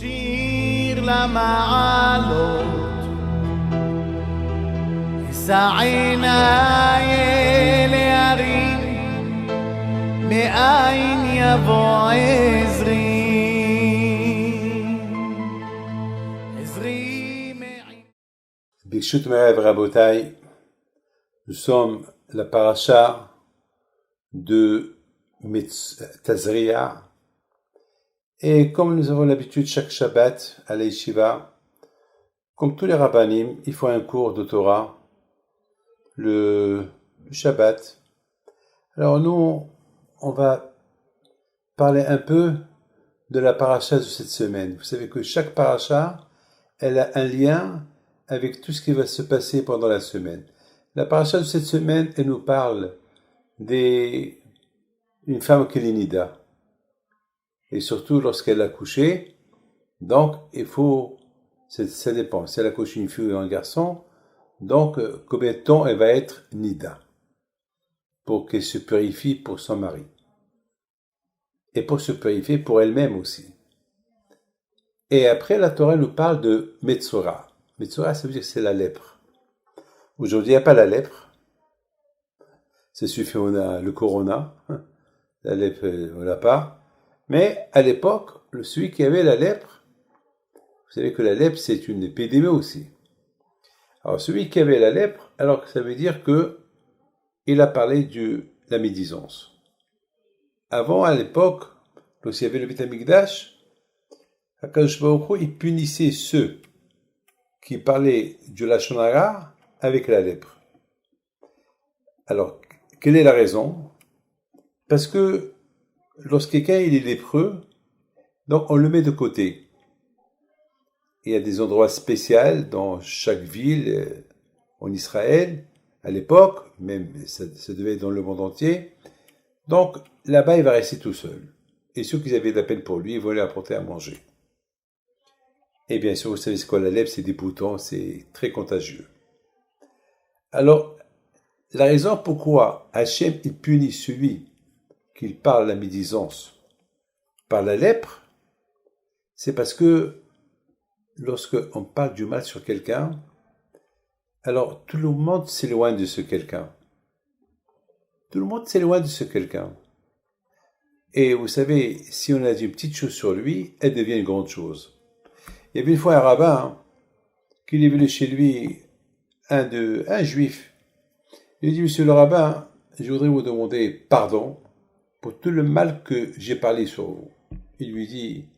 שיר למעלות, אשא עיניי אל ההרים, מאין יבוא עזרי. Bishut Merev Rabotai, nous sommes la paracha de Tazria. Et comme nous avons l'habitude chaque Shabbat à la Yeshiva, comme tous les rabbanim, il faut un cours de Torah le Shabbat. Alors nous, on va parler un peu de la paracha de cette semaine. Vous savez que chaque paracha, elle a un lien avec tout ce qui va se passer pendant la semaine. La paracha de cette semaine, elle nous parle d'une femme qui est nida. Et surtout lorsqu'elle a couché. Donc, il faut, ça dépend. Si elle a couché une fille ou un garçon, donc, combien de temps elle va être nida pour qu'elle se purifie pour son mari. Et pour se purifier pour elle-même aussi. Et après, la Torah nous parle de Metzora. Metzora, ça veut dire que c'est la lèpre. Aujourd'hui, il n'y a pas la lèpre. Ça suffit, on a le corona. La lèpre, on l'a pas. Mais à l'époque, celui qui avait la lèpre, vous savez que la lèpre, c'est une épidémie aussi. Alors, celui qui avait la lèpre, alors ça veut dire que il a parlé de la médisance. Avant, à l'époque, lorsqu'il y avait le Beth Amikdash, HaKadosh Baruch Hu, il punissait ceux qui parlaient du Lashon Hara avec la lèpre. Alors, quelle est la raison? Parce que lorsque quelqu'un il est lépreux, donc on le met de côté. Il y a des endroits spéciaux dans chaque ville en Israël, à l'époque, même ça devait être dans le monde entier. Donc là-bas, il va rester tout seul. Et ceux qui avaient de la peine pour lui, ils vont lui apporter à manger. Et bien sûr, vous savez ce qu'est la lèpre, c'est des boutons, c'est très contagieux. Alors, la raison pourquoi Hachem il punit celui qui parle la médisance par la lèpre, c'est parce que lorsque on parle du mal sur quelqu'un, alors tout le monde s'éloigne de ce quelqu'un. Tout le monde s'éloigne de ce quelqu'un. Et vous savez, si on a dit une petite chose sur lui, elle devient une grande chose. Il y avait une fois un rabbin qui est venu chez lui, un juif. Il lui dit, monsieur le rabbin, je voudrais vous demander pardon pour tout le mal que j'ai parlé sur vous. Il lui dit,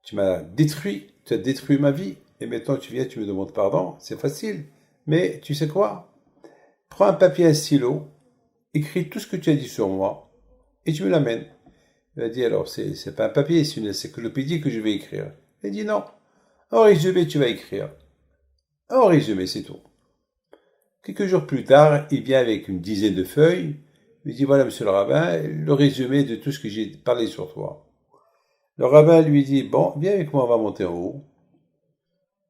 tu as détruit ma vie, et maintenant tu viens, tu me demandes pardon, c'est facile. Mais tu sais quoi? Prends un papier, un stylo, écris tout ce que tu as dit sur moi, et tu me l'amènes. Il a dit, alors, c'est pas un papier, c'est une encyclopédie que je vais écrire. Il dit, non. En résumé, tu vas écrire. En résumé, c'est tout. Quelques jours plus tard, il vient avec une dizaine de feuilles. Il dit, voilà, monsieur le rabbin, le résumé de tout ce que j'ai parlé sur toi. Le rabbin lui dit, bon, viens avec moi, on va monter en haut.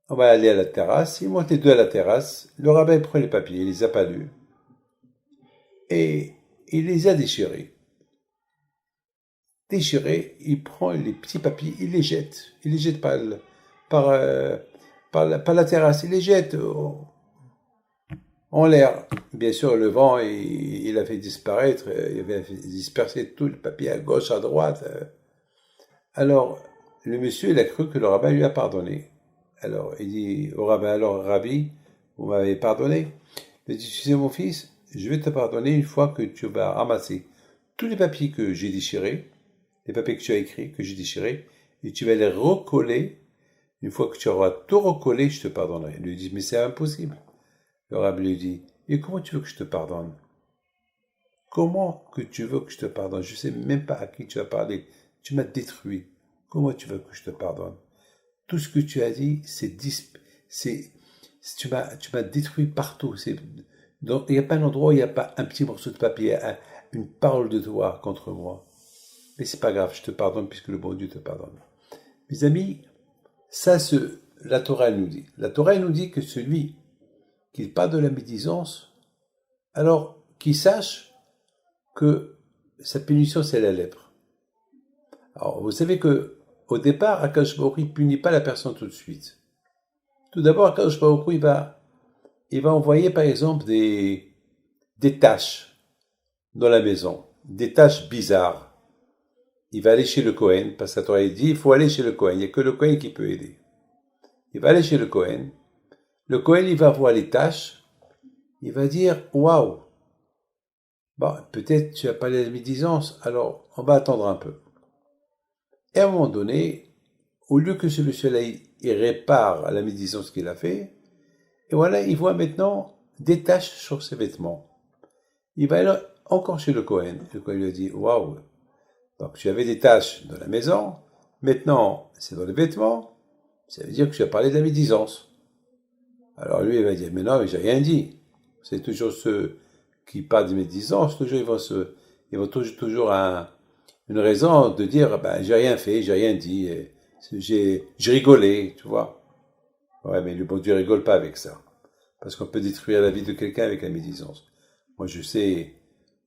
On va aller à la terrasse. Ils montent les deux à la terrasse. Le rabbin prend les papiers, il les a pas lus. Et il les a déchirés. Il prend les petits papiers, il les jette. Il les jette par la terrasse. Il les jette en l'air. Bien sûr, le vent, il a fait disparaître, il avait fait disperser tout le papier à gauche, à droite. Alors, le monsieur, il a cru que le rabbin lui a pardonné. Alors, il dit au rabbin, alors, Rabbi, vous m'avez pardonné? Il dit, tu sais, mon fils, je vais te pardonner une fois que tu vas ramasser tous les papiers que j'ai déchirés, les papiers que tu as écrits, que j'ai déchirés, et tu vas les recoller. Une fois que tu auras tout recollé, je te pardonnerai. Il lui dit, mais c'est impossible. Le rabbin lui dit, et comment tu veux que je te pardonne? Comment que tu veux que je te pardonne? Je ne sais même pas à qui tu as parlé. Tu m'as détruit. Comment tu veux que je te pardonne? Tout ce que tu as dit, tu m'as détruit partout. Donc, il n'y a pas un endroit où il n'y a pas un petit morceau de papier, une parole de toi contre moi. Mais c'est pas grave, je te pardonne puisque le bon Dieu te pardonne. Mes amis, ça, la Torah nous dit. La Torah nous dit que celui qui parle de la médisance, alors qu'il sache que sa punition, c'est la lèpre. Alors, vous savez que au départ, Akadosh Baruch Hu, il punit pas la personne tout de suite. Tout d'abord, Akadosh Baruch Hu, il va envoyer, par exemple, des tâches dans la maison, des tâches bizarres. Il va aller chez le Kohen, parce que la Torah dit, il faut aller chez le Kohen, il n'y a que le Kohen qui peut aider. Il va aller chez le Kohen, il va voir les tâches, il va dire, waouh, bon, peut-être tu as pas la médisance, alors on va attendre un peu. Et à un moment donné, au lieu que ce monsieur-là, il répare la médisance qu'il a fait, et voilà, il voit maintenant des taches sur ses vêtements. Il va aller encore chez le Kohen. Le Kohen lui dit, waouh, donc tu avais des taches dans la maison, maintenant c'est dans les vêtements, ça veut dire que tu as parlé de la médisance. Alors lui, il va dire, mais non, mais j'ai rien dit. C'est toujours ceux qui parlent de médisance, toujours ils vont toujours une raison de dire, ben, j'ai rien fait, j'ai rien dit, j'ai rigolé, tu vois. Ouais, mais le bon Dieu rigole pas avec ça. Parce qu'on peut détruire la vie de quelqu'un avec la médisance. Moi, je sais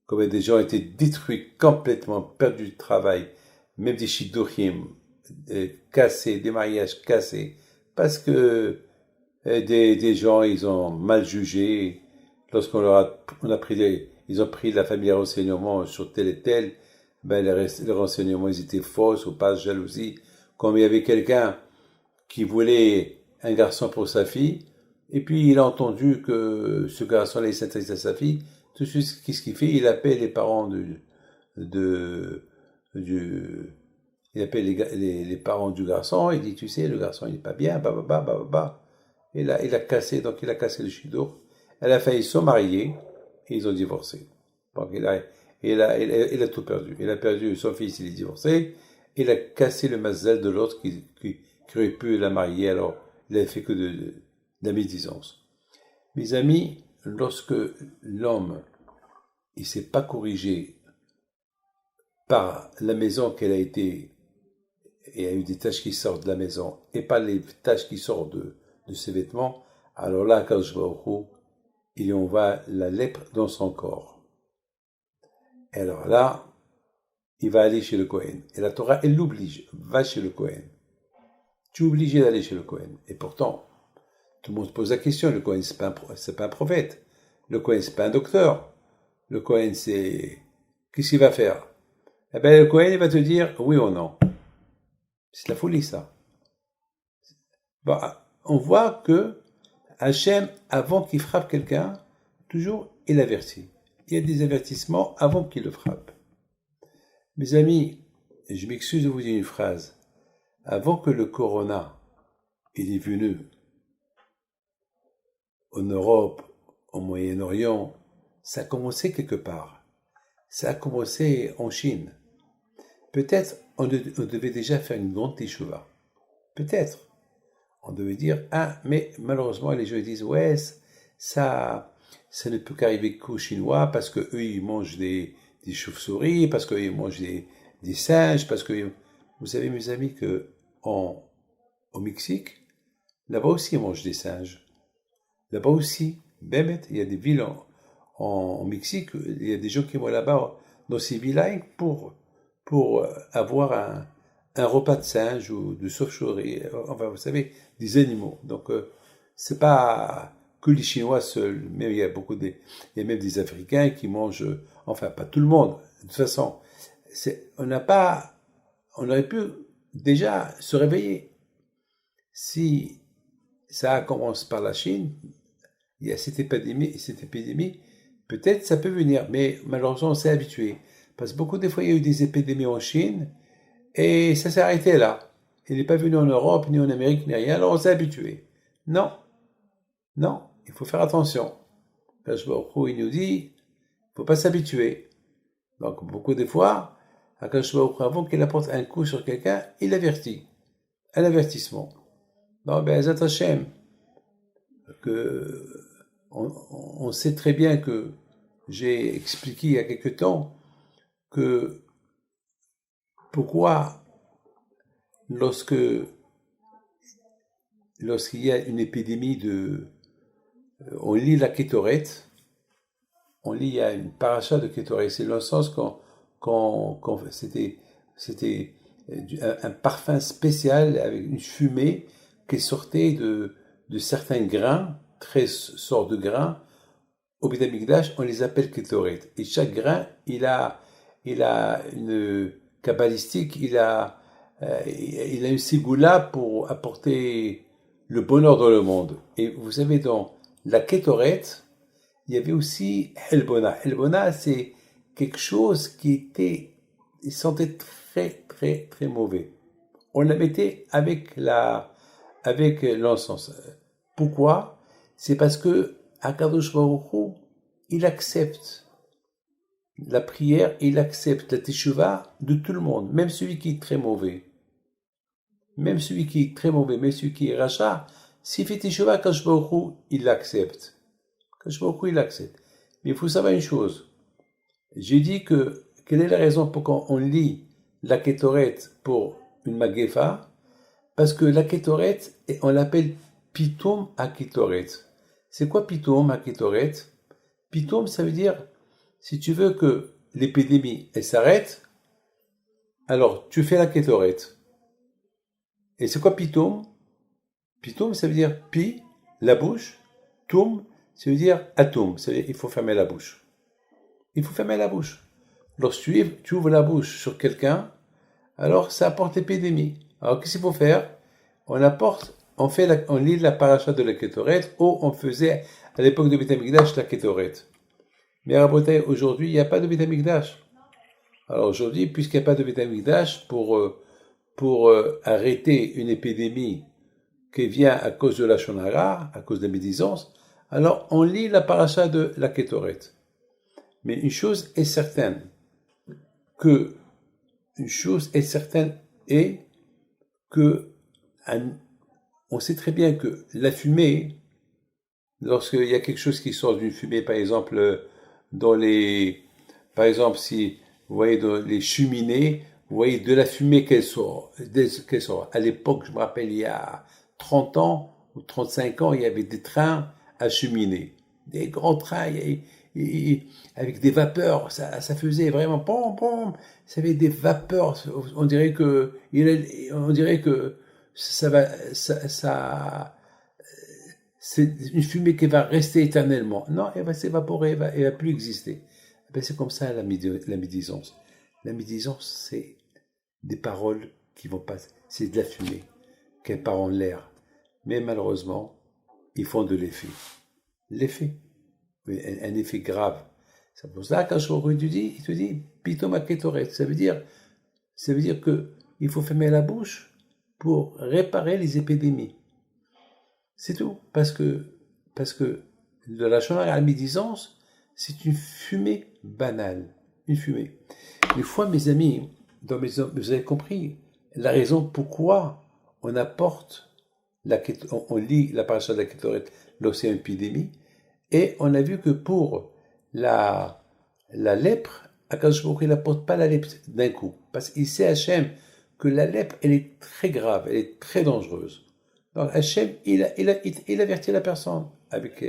combien des gens étaient détruits complètement, perdus du travail, même des shidduchim cassés, des mariages cassés, parce que des gens, ils ont mal jugé, lorsqu'on on a pris ils ont pris la famille à renseignement sur tel et tel, ben les renseignements, ils étaient fausses ou pas, jalousie. Comme il y avait quelqu'un qui voulait un garçon pour sa fille, et puis il a entendu que ce garçon-là, il s'intéresse à sa fille, tout de suite, qu'est-ce qu'il fait? Il appelle les parents il appelle les parents du garçon, il dit, tu sais, le garçon, il n'est pas bien, Et là, il a cassé le shidduch. Elle a failli se marier, et ils ont divorcé. Donc, il a tout perdu. Il a perdu son fils, il est divorcé, il a cassé le mazel de l'autre qui aurait pu la marier, alors il a fait que de la médisance. Mes amis, lorsque l'homme, il s'est pas corrigé par la maison qu'elle a été, et a eu des taches qui sortent de la maison, et pas les taches qui sortent de ses vêtements, alors là, Akadosh Baruch Hu, il y envoie la lèpre dans son corps. Et alors là, il va aller chez le Kohen. Et la Torah, elle l'oblige, va chez le Kohen. Tu es obligé d'aller chez le Kohen. Et pourtant, tout le monde se pose la question, le Kohen, c'est pas un prophète. Le Kohen, c'est pas un docteur. Le Kohen, qu'est-ce qu'il va faire? Eh bien, le Kohen, il va te dire oui ou non. C'est de la folie, ça. Bon, on voit que Hachem, avant qu'il frappe quelqu'un, toujours, il avertit. Il y a des avertissements avant qu'il le frappe. Mes amis, je m'excuse de vous dire une phrase. Avant que le corona, il est venu en Europe, au Moyen-Orient, ça a commencé quelque part. Ça a commencé en Chine. Peut-être on devait déjà faire une grande teshuva. Peut-être. On devait dire, mais malheureusement, les gens disent, ouais, ça ne peut qu'arriver qu'aux Chinois parce que eux ils mangent des chauves-souris, parce qu'ils mangent des singes, parce que, vous savez, mes amis, que au Mexique, là-bas aussi, ils mangent des singes. Là-bas aussi, Bémet, il y a des villes en Mexique, il y a des gens qui vont là-bas, dans ces villes-là, pour avoir un repas de singe ou de chauve-souris, enfin, vous savez, des animaux. Donc, c'est pas que les Chinois seuls, mais il y a même des Africains qui mangent, enfin, pas tout le monde. De toute façon, on aurait pu déjà se réveiller. Si ça commence par la Chine, il y a cette épidémie, peut-être ça peut venir, mais malheureusement, on s'est habitué. Parce que beaucoup de fois, il y a eu des épidémies en Chine, et ça s'est arrêté là. Il n'est pas venu en Europe, ni en Amérique, ni rien, alors on s'est habitué. Non, il faut faire attention. Akadosh Baruch Hu, il nous dit, il ne faut pas s'habituer. Donc, beaucoup de fois, Akadosh Baruch Hu, avant qu'il apporte un coup sur quelqu'un, il avertit. Un avertissement. Donc, Zat Hashem, on sait très bien que j'ai expliqué il y a quelque temps que pourquoi lorsqu'il y a une épidémie on lit la Kétoret, il y a une paracha de Kétoret, c'est dans le sens quand c'était un parfum spécial avec une fumée qui sortait de certains grains, 13 sortes de grains. Au Beth Amikdash, on les appelle Ketoret. Et chaque grain, il a une kabbalistique, il a une ségoula pour apporter le bonheur dans le monde. Et vous savez, dans la Ketoret, il y avait aussi Helbona. Helbona, c'est quelque chose qui il sentait très, très, très mauvais. On la mettait avec l'encens. Pourquoi? C'est parce que Akadosh Baruch Hu, il accepte la prière, il accepte la teshuva de tout le monde, même celui qui est très mauvais. Même celui qui est très mauvais, même celui qui est rachat, s'il fait teshuva, Akadosh Baruch Hu, il l'accepte. Akadosh Baruch Hu, il l'accepte. Mais il faut savoir une chose. J'ai dit quelle est la raison pour qu'on lit la Ketoret pour une Magefa? Parce que la Ketoret, on l'appelle Pitoum HaKetoret. C'est quoi Pitoum HaKetoret? Pitoum, ça veut dire, si tu veux que l'épidémie elle s'arrête, alors tu fais la Ketoret. Et c'est quoi Pitoum? Pitoum, ça veut dire pi, la bouche. Toum, ça veut dire atum, ça veut dire il faut fermer la bouche. Il faut fermer la bouche. Lorsque tu ouvres la bouche sur quelqu'un, alors ça apporte l'épidémie. Alors qu'est-ce qu'il faut faire? On lit la paracha de la Ketoret, ou on faisait à l'époque de Beth Amikdash la Ketoret. Mais Rabotai, aujourd'hui, il n'y a pas de Beth Amikdash. Alors aujourd'hui, puisqu'il n'y a pas de Beth Amikdash, pour arrêter une épidémie qui vient à cause de la Lashon Hara, à cause de la médisance, alors on lit la paracha de la Ketoret. Mais une chose est certaine est que on sait très bien que la fumée, lorsqu'il y a quelque chose qui sort d'une fumée, par exemple, si vous voyez dans les cheminées, vous voyez de la fumée qu'elle sort. À l'époque, je me rappelle, il y a 30 ans ou 35 ans, il y avait des trains à cheminée. Des grands trains, avec des vapeurs, ça faisait vraiment pom pom, ça avait des vapeurs, on dirait que c'est une fumée qui va rester éternellement. Non, elle va s'évaporer, elle va plus exister. C'est comme ça la médisance. La médisance, c'est des paroles qui vont passer, c'est de la fumée qui part en l'air. Mais malheureusement, ils font de l'effet. L'effet. Un effet grave. C'est pour ça qu'un jour, il te dit, Pitom HaKetoret. Ça veut dire que il faut fermer la bouche pour réparer les épidémies. C'est tout. Parce que de la Lashon Hara à la médisance, c'est une fumée banale. Une fumée. Une fois, mes amis, vous avez compris la raison pourquoi on apporte on lit la paracha de la Ketoret lorsqu'il y a une épidémie. Et on a vu que pour la lèpre, Akadosh Baruch Hu n'apporte pas la lèpre d'un coup. Parce qu'il sait, Hachem, que la lèpre, elle est très grave, elle est très dangereuse. Donc Hachem, il avertit la personne avec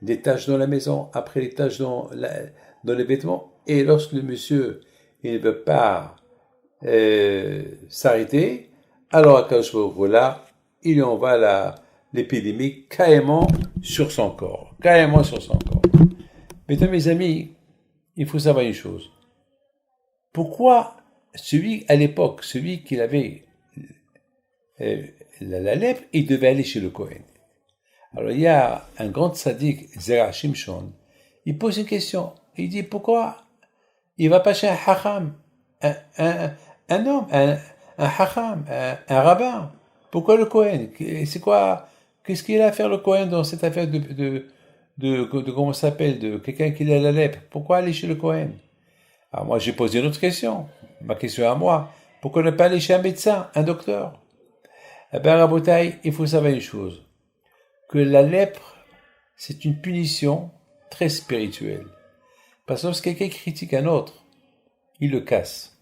des taches dans la maison, après les taches dans les vêtements. Et lorsque le monsieur il ne veut pas s'arrêter, alors Akadosh Baruch Hu, là, il envoie l'épidémie carrément sur son corps. Maintenant, mes amis, il faut savoir une chose. Pourquoi à l'époque, celui qui avait la lèpre, il devait aller chez le Kohen? Alors, il y a un grand tzaddik, Zera Shimshon, il pose une question. Il dit, pourquoi il va pas chez un hacham, un homme, un hacham, un rabbin? Pourquoi le Kohen? C'est quoi? Qu'est-ce qu'il a à faire le Kohen dans cette affaire de comment ça s'appelle, de quelqu'un qui a la lèpre? Pourquoi aller chez le Kohen? Alors moi, j'ai posé une autre question. Ma question à moi, pourquoi ne pas aller chez un médecin, un docteur? Eh bien, Rabotai, il faut savoir une chose, que la lèpre, c'est une punition très spirituelle. Parce que lorsque quelqu'un critique un autre, il le casse.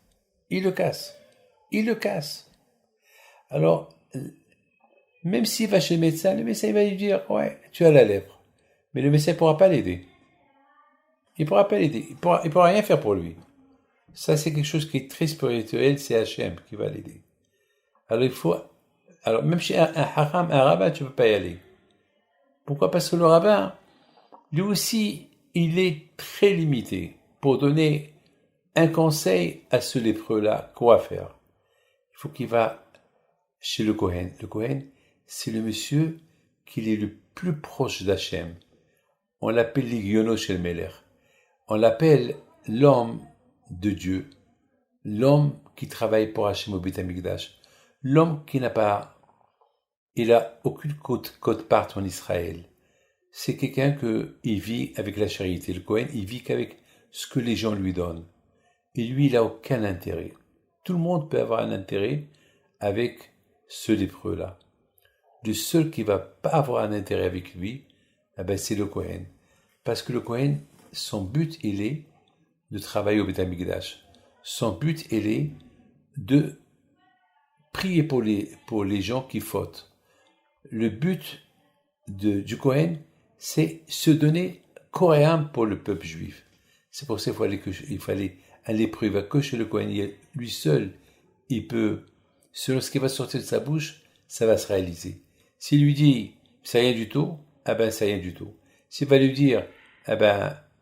Alors, même s'il va chez le médecin il va lui dire, ouais, tu as la lèpre. Mais le médecin ne pourra pas l'aider. Il pourra rien faire pour lui. Ça, c'est quelque chose qui est très spirituel, c'est Hachem qui va l'aider. Alors même chez un haram, un rabbin, tu peux pas y aller. Pourquoi? Parce que le rabbin, lui aussi, il est très limité pour donner un conseil à ce lépreux-là. Quoi faire? Il faut qu'il va chez le Kohen. Le Kohen, c'est le monsieur qui est le plus proche d'Hachem. On l'appelle l'Igyono chez le Meler. On l'appelle l'homme de Dieu, l'homme qui travaille pour Hachem au Beit HaMikdash, l'homme qui n'a pas, il a aucune cote-part en Israël. C'est quelqu'un qui vit avec la charité. Le Kohen, il vit qu'avec ce que les gens lui donnent. Et lui, il n'a aucun intérêt. Tout le monde peut avoir un intérêt avec ce lépreux-là. Le seul qui va pas avoir un intérêt avec lui, c'est le Kohen. Parce que le Kohen, son but, il est de travailler au Beit HaMikdash. Son but, il est de prier pour les gens qui fautent. Le but du Kohen, c'est se donner corps et âme pour le peuple juif. C'est pour ça qu'il fallait un lépreux, il va que chez le Kohen. Lui seul, il peut, selon ce qui va sortir de sa bouche, ça va se réaliser. S'il lui dit, c'est rien du tout, c'est rien du tout. S'il va lui dire,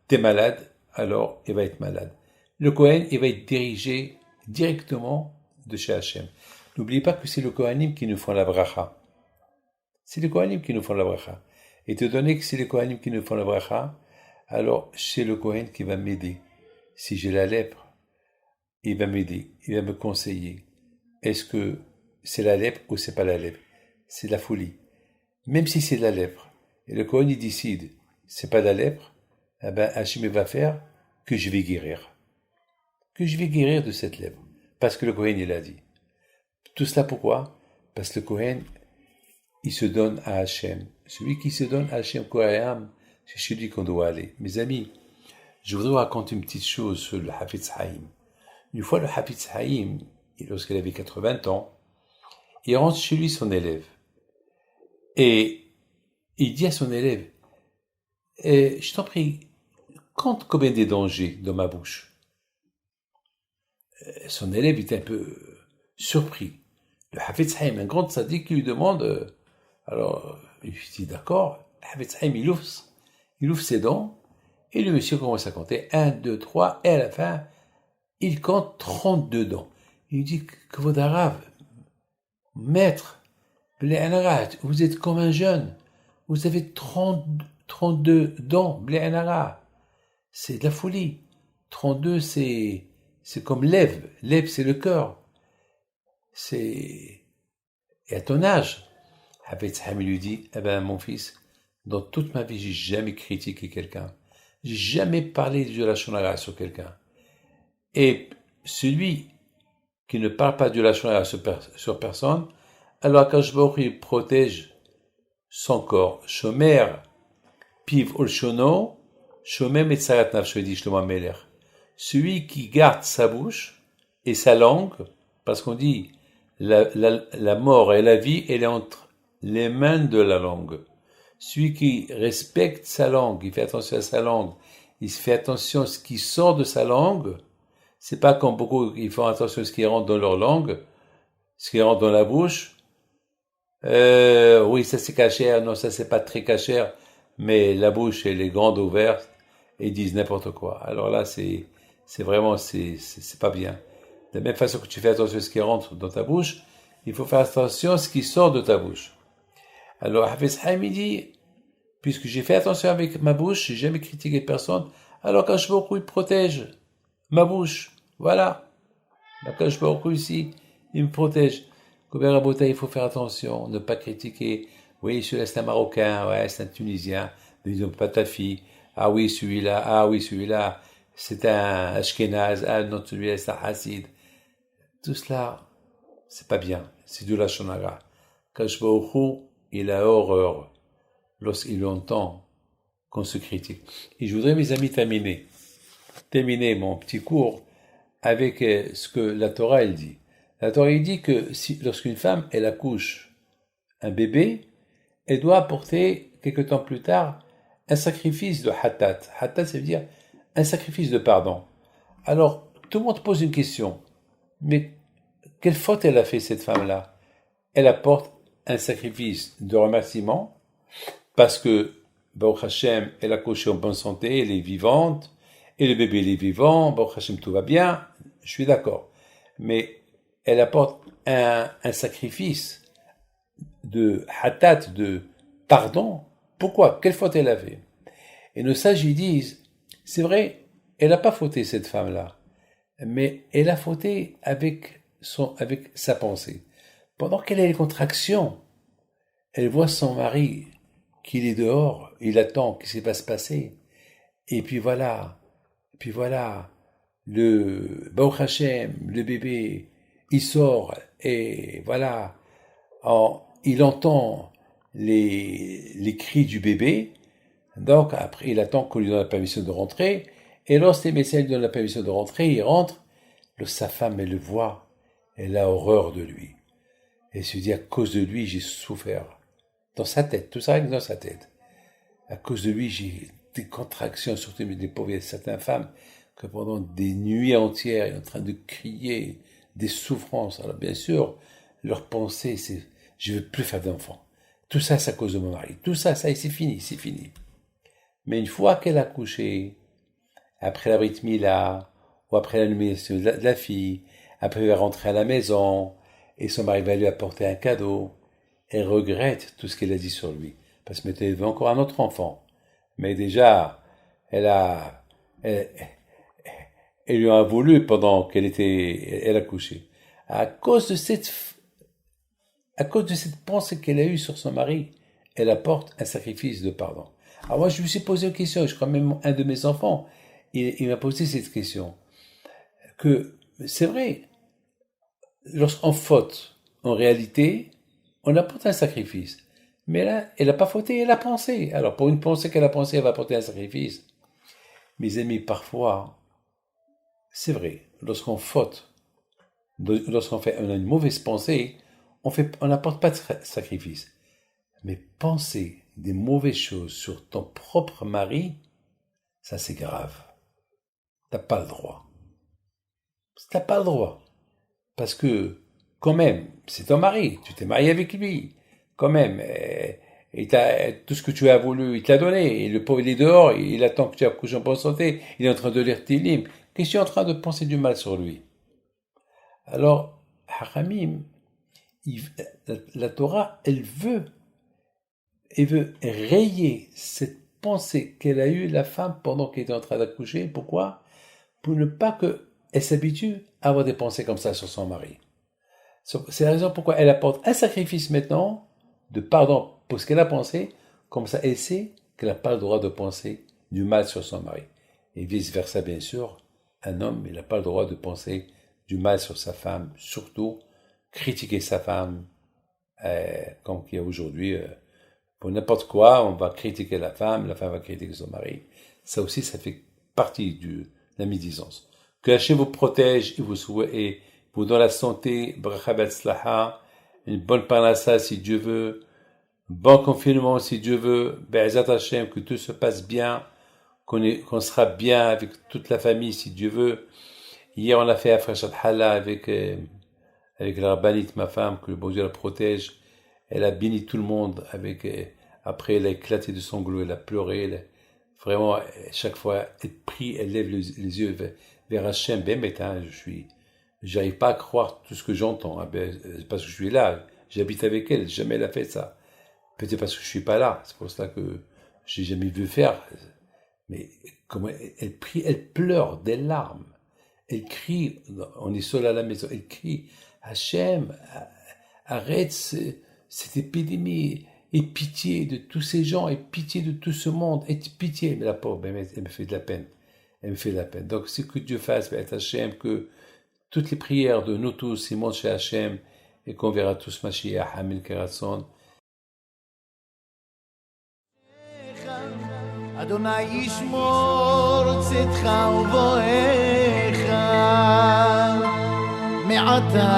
t'es malade, alors il va être malade. Le Kohen, il va être dirigé directement de chez Hachem. N'oubliez pas que c'est le Kohanim qui nous font la bracha. C'est les Kohanim qui nous font la bracha. Étant donné que c'est les Kohanim qui nous font la bracha, alors c'est le Kohen qui va m'aider. Si j'ai la lèpre, il va m'aider, il va me conseiller. Est-ce que c'est la lèpre ou c'est pas la lèpre? C'est la folie. Même si c'est de la lèpre, et le Kohen il décide, c'est pas de la lèpre, Hachem va faire que je vais guérir. Que je vais guérir de cette lèpre. Parce que le Kohen il a dit. Tout cela pourquoi? Parce que le Kohen, il se donne à Hachem. Celui qui se donne à Hachem, corps et âme, c'est chez lui qu'on doit aller. Mes amis, je voudrais vous raconter une petite chose sur le Hafetz Haïm. Une fois, le Hafetz Haïm, lorsqu'il avait 80 ans, il rentre chez lui son élève. Et il dit à son élève, je t'en prie, compte combien des dangers dans ma bouche. Son élève était un peu surpris. Le Hafetz Haïm, un grand tzaddik, qui lui demande, alors il dit d'accord, le Hafetz Haïm, il ouvre ses dents, et le monsieur commence à compter, 1, 2, 3, et à la fin, il compte 32 dents. Il lui dit, que votre arabe, maître, vous êtes comme un jeune, vous avez 32 dents, c'est de la folie. 32, c'est comme lève, c'est le cœur. Et à ton âge, Hafetz Haïm lui dit, mon fils, dans toute ma vie, j'ai jamais critiqué quelqu'un. J'ai jamais parlé de lashon hara sur quelqu'un. Et celui qui ne parle pas du lashon hara sur personne, alors Akadosh Baruch Hu, il protège son corps. Shomer piv olshono, shomer metzarat nafsho, dit Shlomo HaMelech. Celui qui garde sa bouche et sa langue, parce qu'on dit la mort et la vie, elle est entre les mains de la langue. Celui qui respecte sa langue, il fait attention à sa langue, il fait attention à ce qui sort de sa langue, c'est pas comme beaucoup qui font attention à ce qui rentre dans leur langue, ce qui rentre dans la bouche. Oui, ça c'est cachère, non, ça c'est pas très cachère, mais la bouche elle est grande ouverte et ils disent n'importe quoi. Alors là, c'est vraiment, c'est pas bien. De la même façon que tu fais attention à ce qui rentre dans ta bouche, il faut faire attention à ce qui sort de ta bouche. Alors, Hafetz Haïm dit, puisque j'ai fait attention avec ma bouche, j'ai jamais critiqué personne, alors quand je vois il protège ma bouche. Voilà. Quand je vois ici, il me protège. Combien Rabota, il faut faire attention, ne pas critiquer. Oui, celui-là c'est un Marocain, ouais, c'est un Tunisien, mais ils n'ont pas ta fille. Ah oui, celui-là, c'est un Ashkenaz, ah non, celui-là c'est un Hassid. Tout cela, c'est pas bien, c'est du lashon hara. Akadosh Baruch Hu, il a horreur lorsqu'il entend qu'on se critique. Et je voudrais, mes amis, terminer mon petit cours avec ce que la Torah, elle dit. La Torah, elle dit que lorsqu'une femme, elle accouche un bébé, elle doit apporter, quelque temps plus tard, un sacrifice de hatat. Hatat, ça veut dire un sacrifice de pardon. Alors, tout le monde pose une question. Mais quelle faute elle a fait, cette femme-là? Elle apporte un sacrifice de remerciement parce que, Baruch Hashem, elle a accouché en bonne santé, elle est vivante, et le bébé il est vivant, Baruch Hashem, tout va bien, je suis d'accord. Mais elle apporte un sacrifice de hatat, de pardon. Pourquoi? Quelle faute elle a fait? Et nos sages ils disent, c'est vrai, elle n'a pas fauté cette femme-là, mais elle a fauté avec sa pensée. Pendant qu'elle a les contractions, elle voit son mari qu'il est dehors, il attend qu'il va se passer. Et puis voilà, le Baruch Hashem, le bébé, il sort et voilà, il entend les cris du bébé. Donc après, il attend qu'on lui donne la permission de rentrer. Et lorsque les médecins lui donnent la permission de rentrer, il rentre. Sa femme, elle le voit, elle a horreur de lui. Elle se dit, à cause de lui, j'ai souffert. Dans sa tête, tout ça dans sa tête. À cause de lui, j'ai des contractions, surtout des pauvres, certaines femmes, que pendant des nuits entières, ils sont en train de crier, des souffrances. Alors bien sûr, leur pensée, c'est, je veux plus faire d'enfants. Tout ça, c'est à cause de mon mari. Tout ça, c'est fini. Mais une fois qu'elle a couché, après la Brit Mila, ou après la nomination de la fille, après elle va rentrer à la maison, et son mari va lui apporter un cadeau, elle regrette tout ce qu'elle a dit sur lui. Parce qu'elle avait encore un autre enfant. Mais déjà, elle lui a voulu pendant elle a couché. À cause de cette pensée qu'elle a eue sur son mari, elle apporte un sacrifice de pardon. Alors moi, je me suis posé une question, je crois même un de mes enfants, il m'a posé cette question. Que c'est vrai, lorsqu'on faute, en réalité, on apporte un sacrifice. Mais là, elle n'a pas fauté, elle a pensé. Alors pour une pensée qu'elle a pensée, elle va apporter un sacrifice. Mes amis, parfois, c'est vrai, lorsqu'on faute, on a une mauvaise pensée, on n'apporte pas de sacrifice. Mais penser des mauvaises choses sur ton propre mari, ça c'est grave. T'as pas le droit. T'as pas le droit. Parce que, quand même, c'est ton mari, tu t'es marié avec lui. Quand même, tout ce que tu as voulu, il te l'a donné. Et le pauvre, il est dehors, il attend que tu accouches en bonne santé, il est en train de lire tes livres. Qu'est-ce que tu es en train de penser du mal sur lui? Alors, Haramim, la Torah, elle veut rayer cette pensée qu'elle a eue, la femme, pendant qu'elle était en train d'accoucher. Pourquoi? Pour ne pas qu'elle s'habitue à avoir des pensées comme ça sur son mari. C'est la raison pourquoi elle apporte un sacrifice maintenant de pardon pour ce qu'elle a pensé, comme ça elle sait qu'elle n'a pas le droit de penser du mal sur son mari. Et vice-versa, bien sûr, un homme, il n'a pas le droit de penser du mal sur sa femme, surtout critiquer sa femme, comme il y a aujourd'hui, pour n'importe quoi, on va critiquer la femme va critiquer son mari. Ça aussi, ça fait partie de la médisance. Que Hachem vous protège et vous donne la santé, bracha betzlaha, une bonne parnassa si Dieu veut, bon confinement si Dieu veut, be'ezat Hachem, que tout se passe bien, qu'on sera bien avec toute la famille si Dieu veut. Hier, on a fait Afreshat Hala avec la rabbinite, ma femme, que le bon Dieu la protège. Elle a béni tout le monde après elle a éclaté de sanglots, elle a pleuré, vraiment, chaque fois, elle prie, elle lève les yeux vers Hachem, j'arrive pas à croire tout ce que j'entends, parce que je suis là, j'habite avec elle, jamais elle a fait ça. Peut-être parce que je suis pas là, c'est pour ça que j'ai jamais vu faire. Mais comment elle prie, elle pleure des larmes, elle crie, on est seul à la maison, elle crie, Hachem, arrête cette épidémie, aie pitié de tous ces gens, aie pitié de tout ce monde, aie pitié. Mais la pauvre, elle me fait de la peine. Elle me fait de la peine. Donc, c'est que Dieu fasse, Hachem, que toutes les prières de nous tous, ils montent chez Hachem, et qu'on verra tous Mashiach, Hamil Kerason. אדוני ישמור צאתך ובואך מעתה